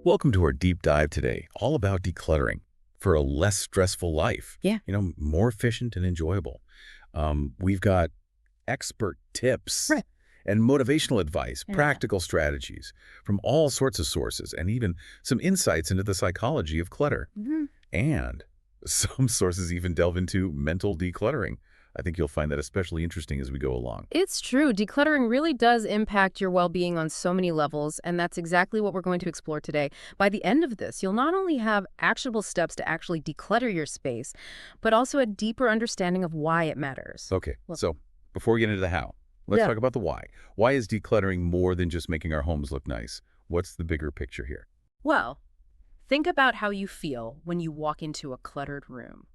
Welcome to our deep dive today, all about decluttering for a less stressful life. Yeah. More efficient and enjoyable. We've got expert tips Right. and motivational advice, Yeah. practical strategies from all sorts of sources, and even some insights into the psychology of clutter. Mhm. And some sources even delve into mental decluttering. I think you'll find that especially interesting as we go along. It's true. Decluttering really does impact your well-being on so many levels, and that's exactly what we're going to explore today. By the end of this, you'll not only have actionable steps to actually declutter your space, but also a deeper understanding of why it matters. Okay, Well, so before we get into the how, let's yeah. talk about the why. Why is decluttering more than just making our homes look nice? What's the bigger picture here? Well, think about how you feel when you walk into a cluttered room.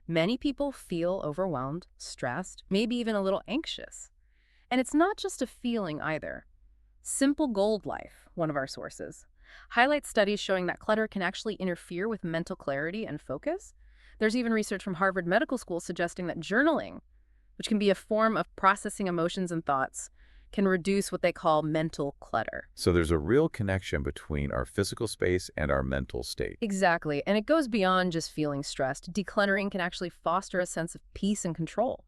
Many people feel overwhelmed, stressed, maybe even a little anxious. And it's not just a feeling either. Simple Gold Life, one of our sources, highlights studies showing that clutter can actually interfere with mental clarity and focus. There's even research from Harvard Medical School suggesting that journaling, which can be a form of processing emotions and thoughts, can reduce what they call mental clutter. So there's a real connection between our physical space and our mental state. Exactly, and it goes beyond just feeling stressed. Decluttering can actually foster a sense of peace and control,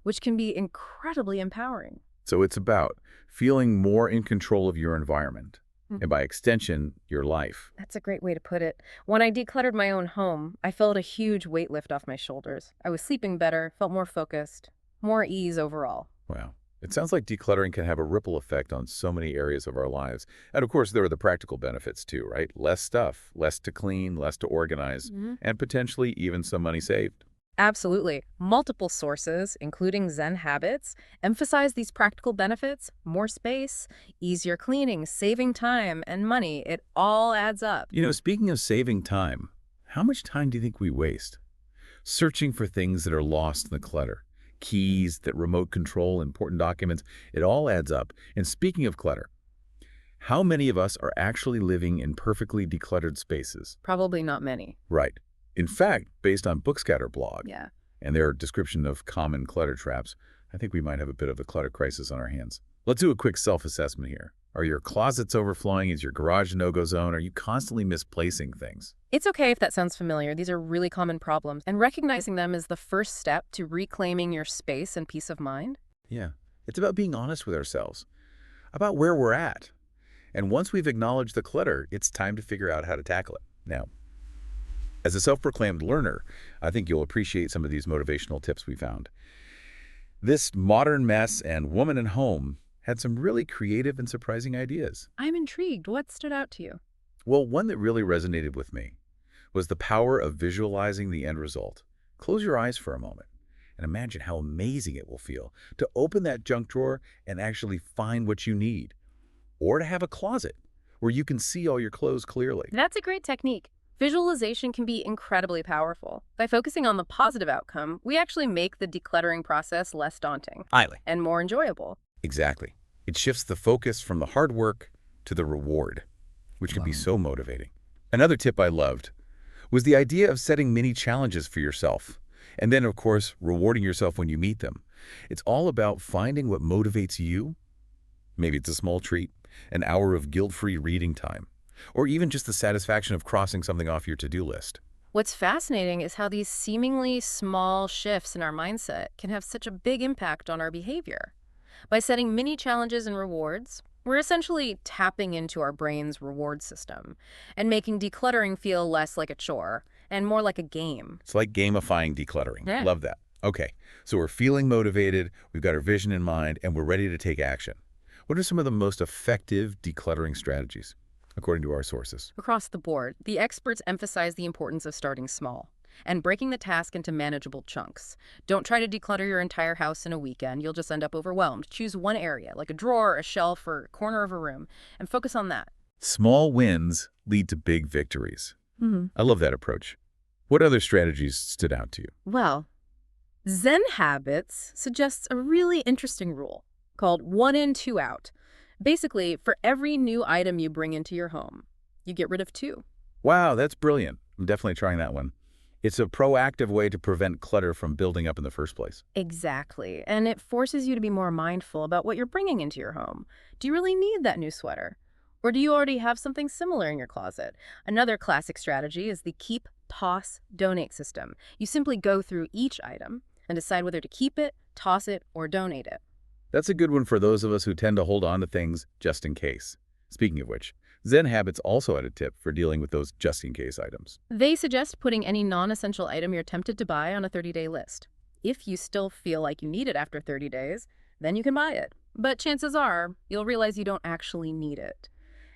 which can be incredibly empowering. So it's about feeling more in control of your environment, and by extension, your life. That's a great way to put it. When I decluttered my own home, I felt a huge weight lift off my shoulders. I was sleeping better, felt more focused, more ease overall. Wow. It sounds like decluttering can have a ripple effect on so many areas of our lives. And of course, there are the practical benefits too, right? Less stuff, less to clean, less to organize, and potentially even some money saved. Absolutely. Multiple sources, including Zen habits, emphasize these practical benefits: more space, easier cleaning, saving time and money. It all adds up. Speaking of saving time, how much time do you think we waste searching for things that are lost in the clutter? Keys that remote control important documents, it all adds up. And speaking of clutter, how many of us are actually living in perfectly decluttered spaces? Probably not many. Right. In fact, based on Bookscatter blog Yeah. and their description of common clutter traps, I think we might have a bit of a clutter crisis on our hands. Let's do a quick self-assessment here. Are your closets overflowing? Is your garage a no-go zone? Are you constantly misplacing things? It's okay if that sounds familiar. These are really common problems, and recognizing them is the first step to reclaiming your space and peace of mind. Yeah, it's about being honest with ourselves, about where we're at. And once we've acknowledged the clutter, it's time to figure out how to tackle it. Now, as a self-proclaimed learner, I think you'll appreciate some of these motivational tips we found. This modern mess and woman in home had some really creative and surprising ideas. I'm intrigued. What stood out to you? Well, one that really resonated with me was the power of visualizing the end result. Close your eyes for a moment and imagine how amazing it will feel to open that junk drawer and actually find what you need, or to have a closet where you can see all your clothes clearly. That's a great technique. Visualization can be incredibly powerful. By focusing on the positive outcome, we actually make the decluttering process less daunting Highly. and more enjoyable. Exactly. It shifts the focus from the hard work to the reward, which can be so motivating. Another tip I loved was the idea of setting mini challenges for yourself, and then, of course, rewarding yourself when you meet them. It's all about finding what motivates you. Maybe it's a small treat, an hour of guilt-free reading time, or even just the satisfaction of crossing something off your to-do list. What's fascinating is how these seemingly small shifts in our mindset can have such a big impact on our behavior. By setting mini challenges and rewards, we're essentially tapping into our brain's reward system and making decluttering feel less like a chore and more like a game. It's like gamifying decluttering. Yeah. Love that. Okay, so we're feeling motivated, we've got our vision in mind, and we're ready to take action. What are some of the most effective decluttering strategies, according to our sources? Across the board, the experts emphasize the importance of starting small and breaking the task into manageable chunks. Don't try to declutter your entire house in a weekend. You'll just end up overwhelmed. Choose one area, like a drawer, a shelf, or a corner of a room, and focus on that. Small wins lead to big victories. I love that approach. What other strategies stood out to you? Well, Zen Habits suggests a really interesting rule called 1 in, 2 out. Basically, for every new item you bring into your home, you get rid of 2. Wow, that's brilliant. I'm definitely trying that one. It's a proactive way to prevent clutter from building up in the first place. Exactly. And it forces you to be more mindful about what you're bringing into your home. Do you really need that new sweater? Or do you already have something similar in your closet? Another classic strategy is the keep, toss, donate system. You simply go through each item and decide whether to keep it, toss it, or donate it. That's a good one for those of us who tend to hold on to things just in case. Speaking of which, Zen Habits also had a tip for dealing with those just-in-case items. They suggest putting any non-essential item you're tempted to buy on a 30-day list. If you still feel like you need it after 30 days, then you can buy it. But chances are, you'll realize you don't actually need it,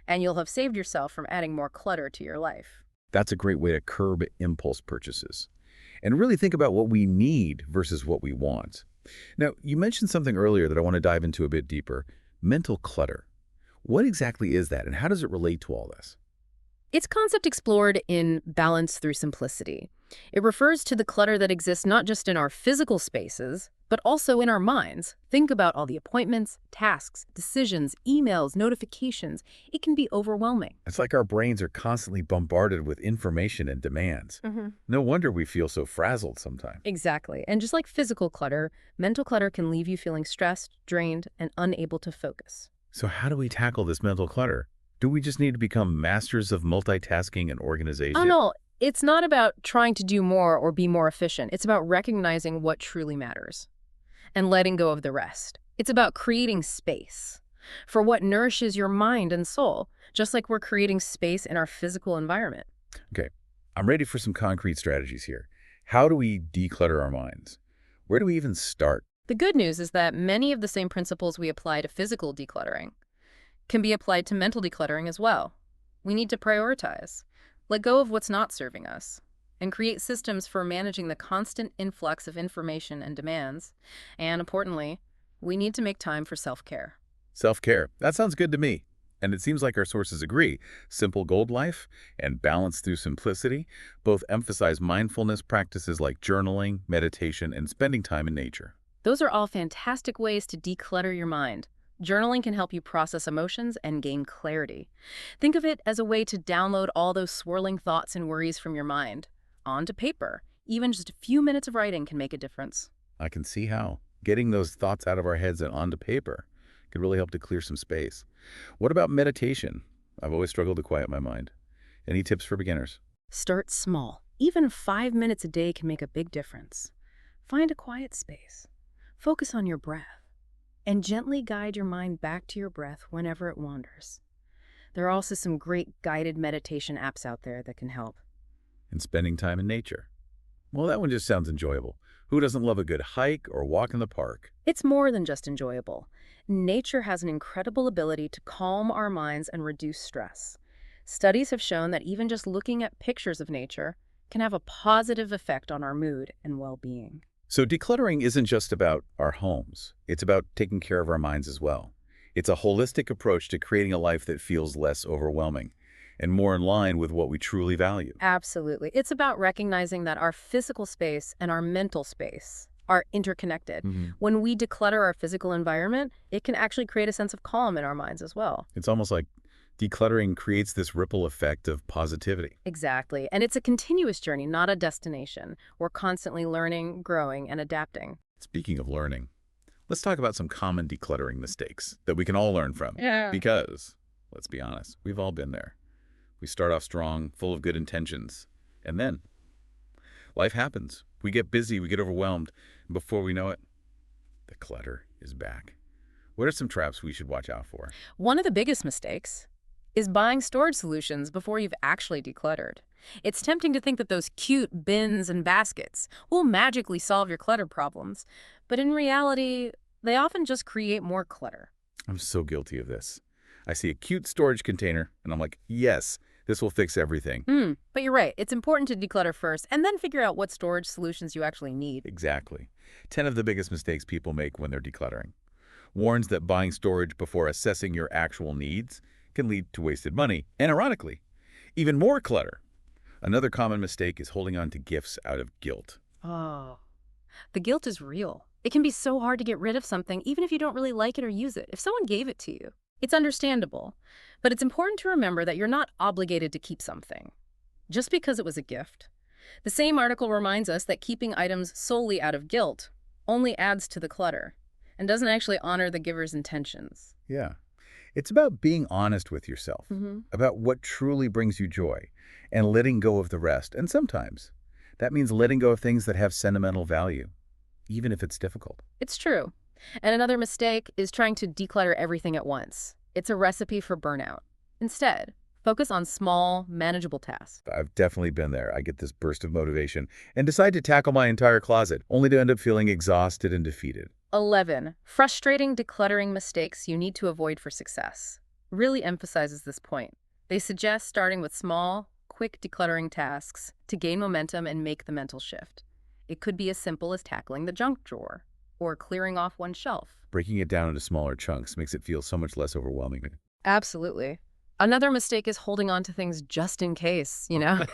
and you'll have saved yourself from adding more clutter to your life. That's a great way to curb impulse purchases and really think about what we need versus what we want. Now, you mentioned something earlier that I want to dive into a bit deeper: mental clutter. What exactly is that, and how does it relate to all this? It's a concept explored in Balance Through Simplicity. It refers to the clutter that exists not just in our physical spaces, but also in our minds. Think about all the appointments, tasks, decisions, emails, notifications. It can be overwhelming. It's like our brains are constantly bombarded with information and demands. No wonder we feel so frazzled sometimes. Exactly. And just like physical clutter, mental clutter can leave you feeling stressed, drained, and unable to focus. So how do we tackle this mental clutter? Do we just need to become masters of multitasking and organization? Oh, no. It's not about trying to do more or be more efficient. It's about recognizing what truly matters and letting go of the rest. It's about creating space for what nourishes your mind and soul, just like we're creating space in our physical environment. Okay, I'm ready for some concrete strategies here. How do we declutter our minds? Where do we even start? The good news is that many of the same principles we apply to physical decluttering can be applied to mental decluttering as well. We need to prioritize, let go of what's not serving us, and create systems for managing the constant influx of information and demands. And importantly, we need to make time for self-care. Self-care. That sounds good to me. And it seems like our sources agree. Simple Gold Life and Balance Through Simplicity both emphasize mindfulness practices like journaling, meditation, and spending time in nature. Those are all fantastic ways to declutter your mind. Journaling can help you process emotions and gain clarity. Think of it as a way to download all those swirling thoughts and worries from your mind onto paper. Even just a few minutes of writing can make a difference. I can see how. Getting those thoughts out of our heads and onto paper could really help to clear some space. What about meditation? I've always struggled to quiet my mind. Any tips for beginners? Start small. Even 5 minutes a day can make a big difference. Find a quiet space. Focus on your breath, and gently guide your mind back to your breath whenever it wanders. There are also some great guided meditation apps out there that can help. And spending time in nature. Well, that one just sounds enjoyable. Who doesn't love a good hike or walk in the park? It's more than just enjoyable. Nature has an incredible ability to calm our minds and reduce stress. Studies have shown that even just looking at pictures of nature can have a positive effect on our mood and well-being. So decluttering isn't just about our homes. It's about taking care of our minds as well. It's a holistic approach to creating a life that feels less overwhelming and more in line with what we truly value. Absolutely. It's about recognizing that our physical space and our mental space are interconnected. When we declutter our physical environment, it can actually create a sense of calm in our minds as well. It's almost like decluttering creates this ripple effect of positivity. Exactly. And it's a continuous journey, not a destination. We're constantly learning, growing, and adapting. Speaking of learning, let's talk about some common decluttering mistakes that we can all learn from. Yeah. Because, let's be honest, we've all been there. We start off strong, full of good intentions, and then life happens. We get busy, we get overwhelmed, and before we know it, the clutter is back. What are some traps we should watch out for? One of the biggest mistakes is buying storage solutions before you've actually decluttered. It's tempting to think that those cute bins and baskets will magically solve your clutter problems, but in reality, they often just create more clutter. I'm so guilty of this. I see a cute storage container, and I'm like, yes, this will fix everything. But you're right. It's important to declutter first and then figure out what storage solutions you actually need. Exactly. 10 of the biggest mistakes people make when they're decluttering. Warns that buying storage before assessing your actual needs can lead to wasted money, and ironically, even more clutter. Another common mistake is holding on to gifts out of guilt. Oh, the guilt is real. It can be so hard to get rid of something, even if you don't really like it or use it. If someone gave it to you, it's understandable. But it's important to remember that you're not obligated to keep something just because it was a gift. The same article reminds us that keeping items solely out of guilt only adds to the clutter and doesn't actually honor the giver's intentions. Yeah. It's about being honest with yourself, about what truly brings you joy, and letting go of the rest. And sometimes that means letting go of things that have sentimental value, even if it's difficult. It's true. And another mistake is trying to declutter everything at once. It's a recipe for burnout. Instead, focus on small, manageable tasks. I've definitely been there. I get this burst of motivation and decide to tackle my entire closet, only to end up feeling exhausted and defeated. 11. Frustrating decluttering mistakes you need to avoid for success. Really emphasizes this point. They suggest starting with small, quick decluttering tasks to gain momentum and make the mental shift. It could be as simple as tackling the junk drawer or clearing off one shelf. Breaking it down into smaller chunks makes it feel so much less overwhelming. Absolutely. Another mistake is holding on to things just in case, Yeah.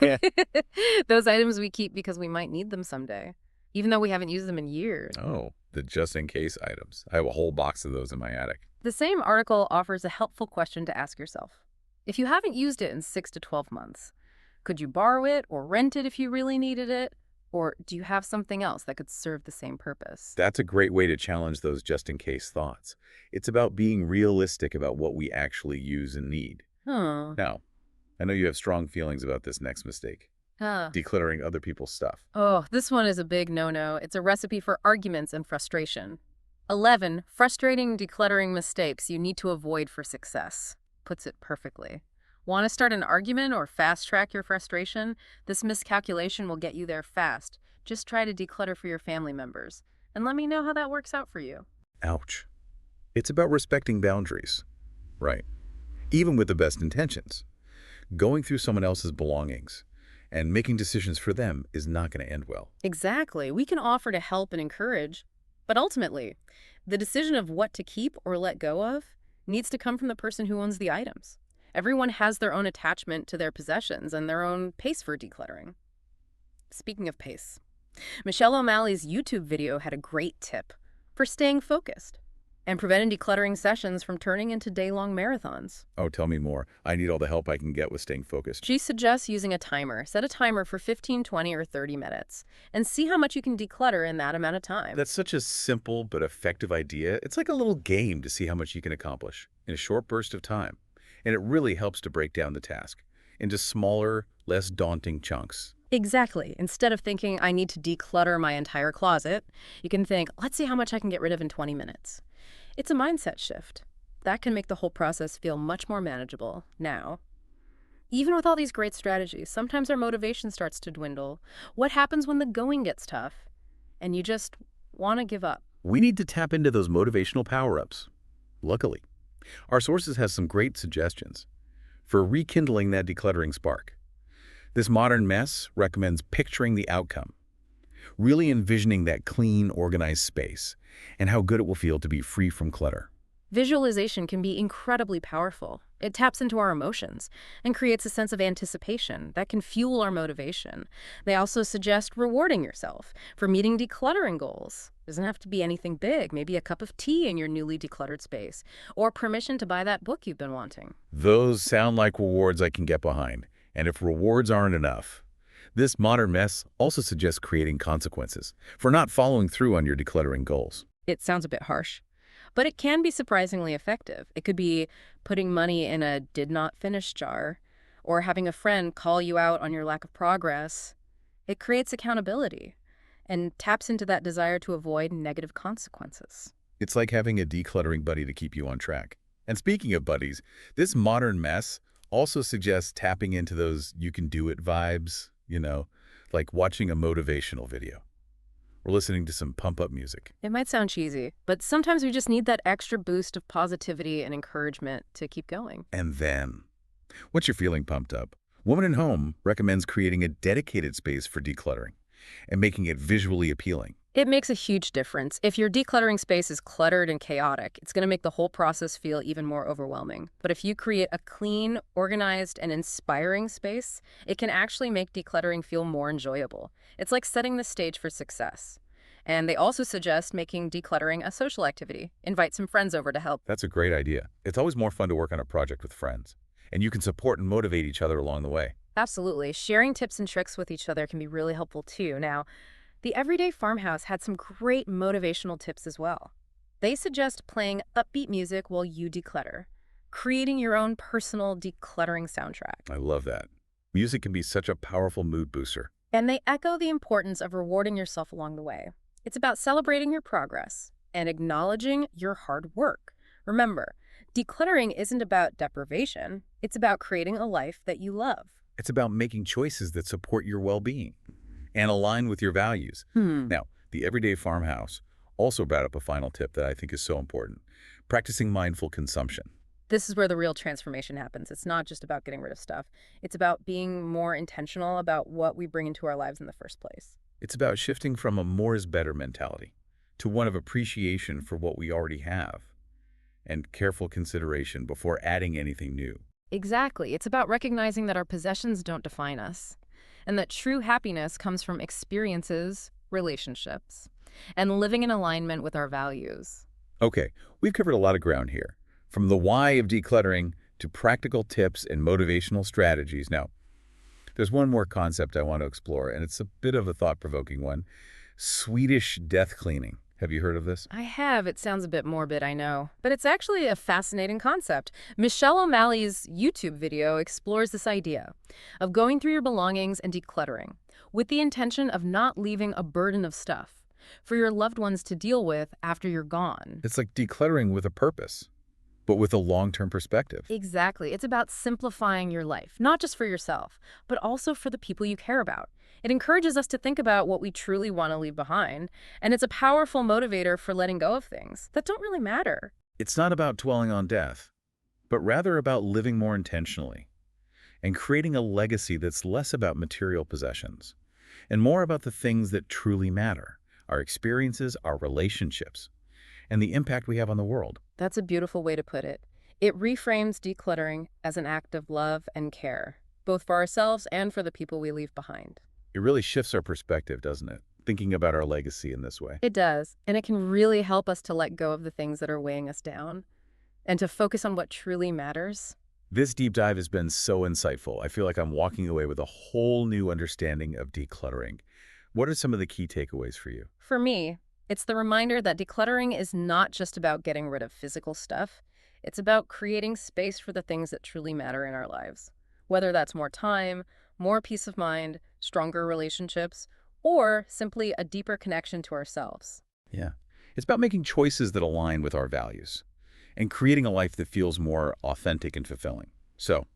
Those items we keep because we might need them someday, even though we haven't used them in years. Oh, the just-in-case items. I have a whole box of those in my attic. The same article offers a helpful question to ask yourself. If you haven't used it in 6 to 12 months, could you borrow it or rent it if you really needed it? Or do you have something else that could serve the same purpose? That's a great way to challenge those just-in-case thoughts. It's about being realistic about what we actually use and need. Huh. Now, I know you have strong feelings about this next mistake, decluttering other people's stuff. Oh, this one is a big no-no. It's a recipe for arguments and frustration. 11. Frustrating decluttering mistakes you need to avoid for success. Puts it perfectly. Want to start an argument or fast-track your frustration? This miscalculation will get you there fast. Just try to declutter for your family members. And let me know how that works out for you. Ouch. It's about respecting boundaries. Right. Even with the best intentions. Going through someone else's belongings and making decisions for them is not going to end well. Exactly. We can offer to help and encourage, but ultimately, the decision of what to keep or let go of needs to come from the person who owns the items. Everyone has their own attachment to their possessions and their own pace for decluttering. Speaking of pace, Michelle O'Malley's YouTube video had a great tip for staying focused and preventing decluttering sessions from turning into day-long marathons. Oh, tell me more. I need all the help I can get with staying focused. She suggests using a timer. Set a timer for 15, 20, or 30 minutes and see how much you can declutter in that amount of time. That's such a simple but effective idea. It's like a little game to see how much you can accomplish in a short burst of time. And it really helps to break down the task into smaller, less daunting chunks. Exactly. Instead of thinking, I need to declutter my entire closet, you can think, let's see how much I can get rid of in 20 minutes. It's a mindset shift. That can make the whole process feel much more manageable. Now, even with all these great strategies, sometimes our motivation starts to dwindle. What happens when the going gets tough and you just want to give up? We need to tap into those motivational power-ups. Luckily, our sources has some great suggestions for rekindling that decluttering spark. This modern mess recommends picturing the outcome, really envisioning that clean, organized space, and how good it will feel to be free from clutter. Visualization can be incredibly powerful. It taps into our emotions and creates a sense of anticipation that can fuel our motivation. They also suggest rewarding yourself for meeting decluttering goals. Doesn't have to be anything big, maybe a cup of tea in your newly decluttered space, or permission to buy that book you've been wanting. Those sound like rewards I can get behind. And if rewards aren't enough, this modern mess also suggests creating consequences for not following through on your decluttering goals. It sounds a bit harsh, but it can be surprisingly effective. It could be putting money in a did not finish jar, or having a friend call you out on your lack of progress. It creates accountability and taps into that desire to avoid negative consequences. It's like having a decluttering buddy to keep you on track. And speaking of buddies, this modern mess also suggests tapping into those you can do it vibes, like watching a motivational video or listening to some pump-up music. It might sound cheesy, but sometimes we just need that extra boost of positivity and encouragement to keep going. And then, once you're feeling pumped up, Woman in Home recommends creating a dedicated space for decluttering and making it visually appealing. It makes a huge difference. If your decluttering space is cluttered and chaotic, it's going to make the whole process feel even more overwhelming. But if you create a clean, organized, and inspiring space, it can actually make decluttering feel more enjoyable. It's like setting the stage for success. And they also suggest making decluttering a social activity. Invite some friends over to help. That's a great idea. It's always more fun to work on a project with friends, and you can support and motivate each other along the way. Absolutely. Sharing tips and tricks with each other can be really helpful too. Now, the Everyday Farmhouse had some great motivational tips as well. They suggest playing upbeat music while you declutter. creating your own personal decluttering soundtrack. I love that. Music can be such a powerful mood booster. And they echo the importance of rewarding yourself along the way. It's about celebrating your progress and acknowledging your hard work. Remember, decluttering isn't about deprivation. It's about creating a life that you love. It's about making choices that support your well-being and align with your values. Now, the Everyday Farmhouse also brought up a final tip that I think is so important: practicing mindful consumption. This is where the real transformation happens. It's not just about getting rid of stuff. It's about being more intentional about what we bring into our lives in the first place. It's about shifting from a more is better mentality to one of appreciation for what we already have and careful consideration before adding anything new. Exactly. It's about recognizing that our possessions don't define us, and that true happiness comes from experiences, relationships, and living in alignment with our values. Okay, we've covered a lot of ground here, from the why of decluttering to practical tips and motivational strategies. Now, there's one more concept I want to explore, and it's a bit of a thought-provoking one: Swedish death cleaning. Have you heard of this? I have. It sounds a bit morbid, I know. But it's actually a fascinating concept. Michelle O'Malley's YouTube video explores this idea of going through your belongings and decluttering with the intention of not leaving a burden of stuff for your loved ones to deal with after you're gone. It's like decluttering with a purpose, but with a long-term perspective. Exactly. It's about simplifying your life, not just for yourself, but also for the people you care about. It encourages us to think about what we truly want to leave behind, and it's a powerful motivator for letting go of things that don't really matter. It's not about dwelling on death, but rather about living more intentionally and creating a legacy that's less about material possessions and more about the things that truly matter: our experiences, our relationships, and the impact we have on the world. That's a beautiful way to put it. It reframes decluttering as an act of love and care, both for ourselves and for the people we leave behind. It really shifts our perspective, doesn't it? Thinking about our legacy in this way. It does, and it can really help us to let go of the things that are weighing us down and to focus on what truly matters. This deep dive has been so insightful. I feel like I'm walking away with a whole new understanding of decluttering. What are some of the key takeaways for you? For me, it's the reminder that decluttering is not just about getting rid of physical stuff. It's about creating space for the things that truly matter in our lives. Whether that's more time, more peace of mind, stronger relationships, or simply a deeper connection to ourselves. Yeah. It's about making choices that align with our values and creating a life that feels more authentic and fulfilling. So,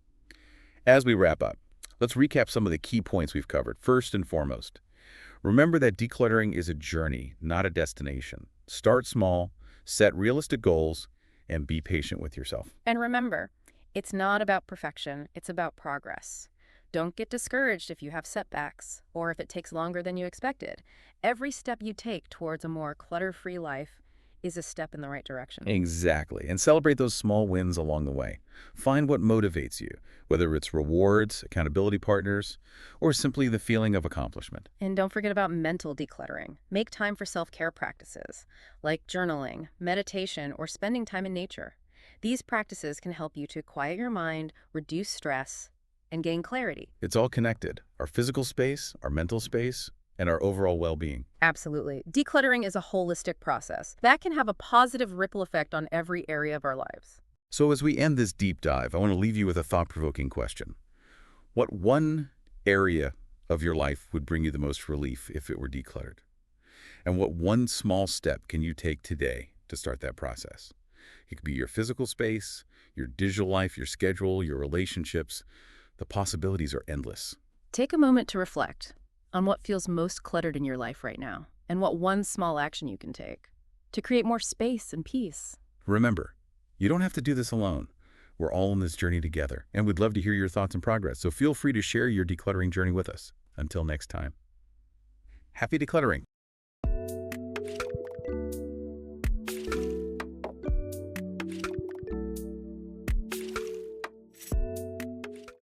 as we wrap up, let's recap some of the key points we've covered. First and foremost, remember that decluttering is a journey, not a destination. Start small, set realistic goals, and be patient with yourself. And remember, it's not about perfection, it's about progress. Don't get discouraged if you have setbacks or if it takes longer than you expected. Every step you take towards a more clutter-free life is a step in the right direction. Exactly. And celebrate those small wins along the way. Find what motivates you, whether it's rewards, accountability partners, or simply the feeling of accomplishment. And don't forget about mental decluttering. Make time for self-care practices like journaling, meditation, or spending time in nature. These practices can help you to quiet your mind, reduce stress, and gain clarity. It's all connected: our physical space, our mental space, and our overall well-being. Absolutely. Decluttering is a holistic process that can have a positive ripple effect on every area of our lives. So as we end this deep dive, I want to leave you with a thought-provoking question. What one area of your life would bring you the most relief if it were decluttered? And what one small step can you take today to start that process? It could be your physical space, your digital life, your schedule, your relationships. The possibilities are endless. Take a moment to reflect on what feels most cluttered in your life right now and what one small action you can take to create more space and peace. Remember, you don't have to do this alone. We're all on this journey together, and we'd love to hear your thoughts and progress. So feel free to share your decluttering journey with us. Until next time. Happy decluttering.